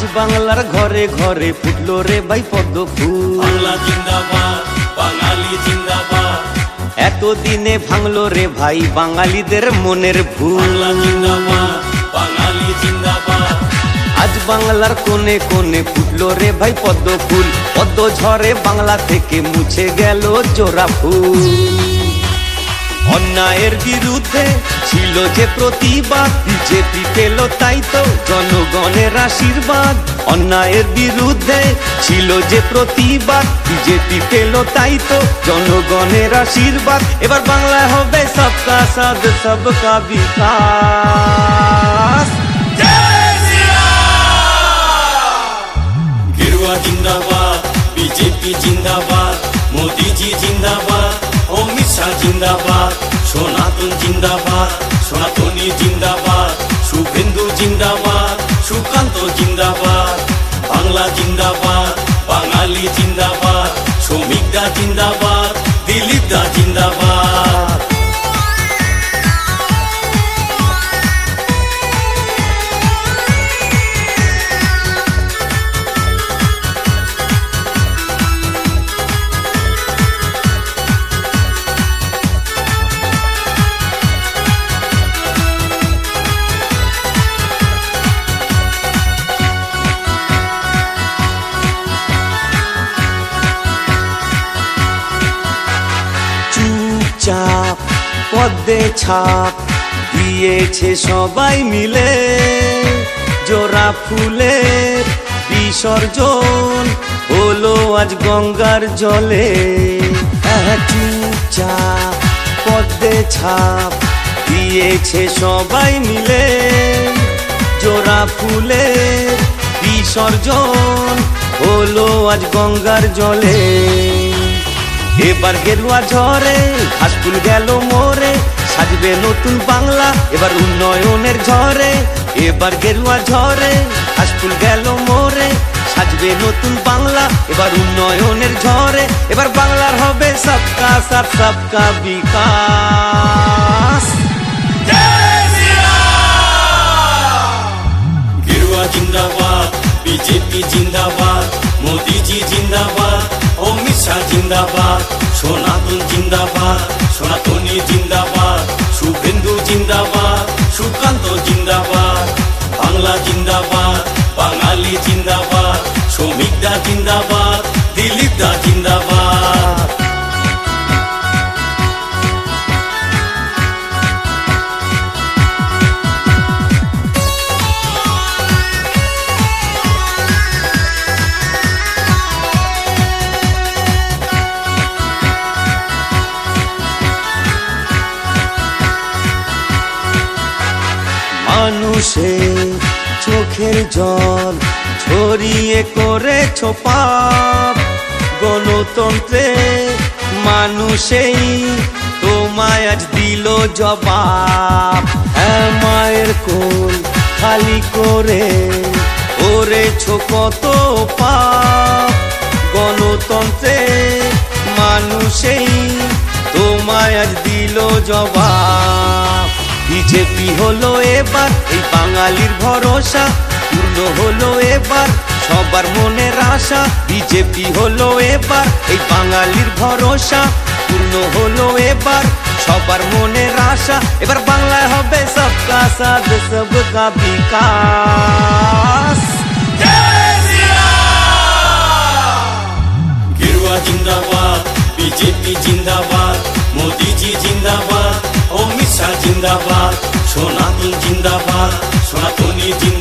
আজ বাংলার ঘরে ঘরে ফুটলো রে ভাই পদ্ম ফুল। বাংলা জিন্দাবাদ, বাঙালি জিন্দাবাদ। এতদিনে ভাঙলো রে ভাই বাঙালিদের মনের ভুল। বাংলা জিন্দাবাদ, বাঙালি জিন্দাবাদ। আজ বাংলার কোণে কোণে ফুটলো রে ভাই পদ্ম ফুল। পদ্ম ঝরে বাংলা থেকে মুছে গেল জোড়া ফুল। অন্যায়ের বিরুদ্ধে ছিল যে প্রতিবাদ, বিজেপি পেল তাই তো জনগণের আশীর্বাদ। অন্যায়ের বিরুদ্ধে ছিল যে প্রতিবাদ, বিজেপি পেল তাই তো জনগণের আশীর্বাদ। এবার বাংলা হবে সবকা সাথ সবকা বিকাশ। গেরুয়া জিন্দাবাদ, বিজেপি জিন্দাবাদ, মোদিজি জিন্দাবাদ, অমিত শাহ জিন্দাবাদ, সনাতন জিন্দাবাদ, সনাতনী জিন্দাবাদ, শুভেন্দু জিন্দাবাদ, সুকান্ত জিন্দাবাদ। বাংলা জিন্দাবাদ, বাঙালি জিন্দাবাদ, শ্রমিকদা জিন্দাবাদ, দিলীপ দা জিন্দাবাদ। চাপ পদ্মে ছাপ দিয়েছে সবাই মিলে, জোড়া ফুলের বিসর্জন হলো আজ গঙ্গার জলে। চুপচাপ পদ্মে ছাপ দিয়েছে সবাই মিলে, জোড়া ফুলের বিসর্জন হলো আজ গঙ্গার জলে। এবার গেরুয়া ঝরে ঘাস ফুল গেল মোরে, সাজবে নতুন বাংলা এবার উন্নয়নের ঝরে। এবার গেরুয়া ঝরে ঘাস ফুল গেল মোরে, সাজবে নতুন বাংলা এবার উন্নয়নের ঝরে। এবার বাংলার হবে সবকা সাথ সবকা বিকাশ। গেরুয়া জিন্দাবাদ, বিজেপি জিন্দাবাদ, মোদিজি জিন্দাবাদ, অমিত শাহ জিন্দাবাদ, সনাতন জিন্দাবাদ, সনাতনী জিন্দাবাদ, শুভেন্দু জিন্দাবাদ, সুকান্ত জিন্দাবাদ। বাংলা জিন্দাবাদ, বাঙালি জিন্দাবাদ, শ্রমিকদা জিন্দাবাদ, দিলীপ দা জিন্দাবাদ। মানুষের চোখের জল ছড়িয়ে করেছ পাপ, গণতন্ত্রে মানুষেই তোমায় আজ দিল জবাব। মায়ের কোল খালি করে করেছ কত পাপ, গণতন্ত্রে মানুষেই তোমায় আজ দিল জবাব। বিজেপি হলো এবার এই বাঙালির ভরসা, পূর্ণ হলো এবার সবার মনের আশা। বিজেপি হলো এবার এই বাঙালির ভরসা, পূর্ণ হলো এবার সবার মনের আশা। এবার বাংলায় হবে সবকা সাথ সবকা বিকাশ। গেরুয়া জিন্দাবাদ, বিজেপি জিন্দাবাদ, মোদিজি জিন্দাবাদ, অমিত শাহ জিন্দাবাদ, সনাতন জিন্দাবাদ, সনাতনী জিন্দাবাদ।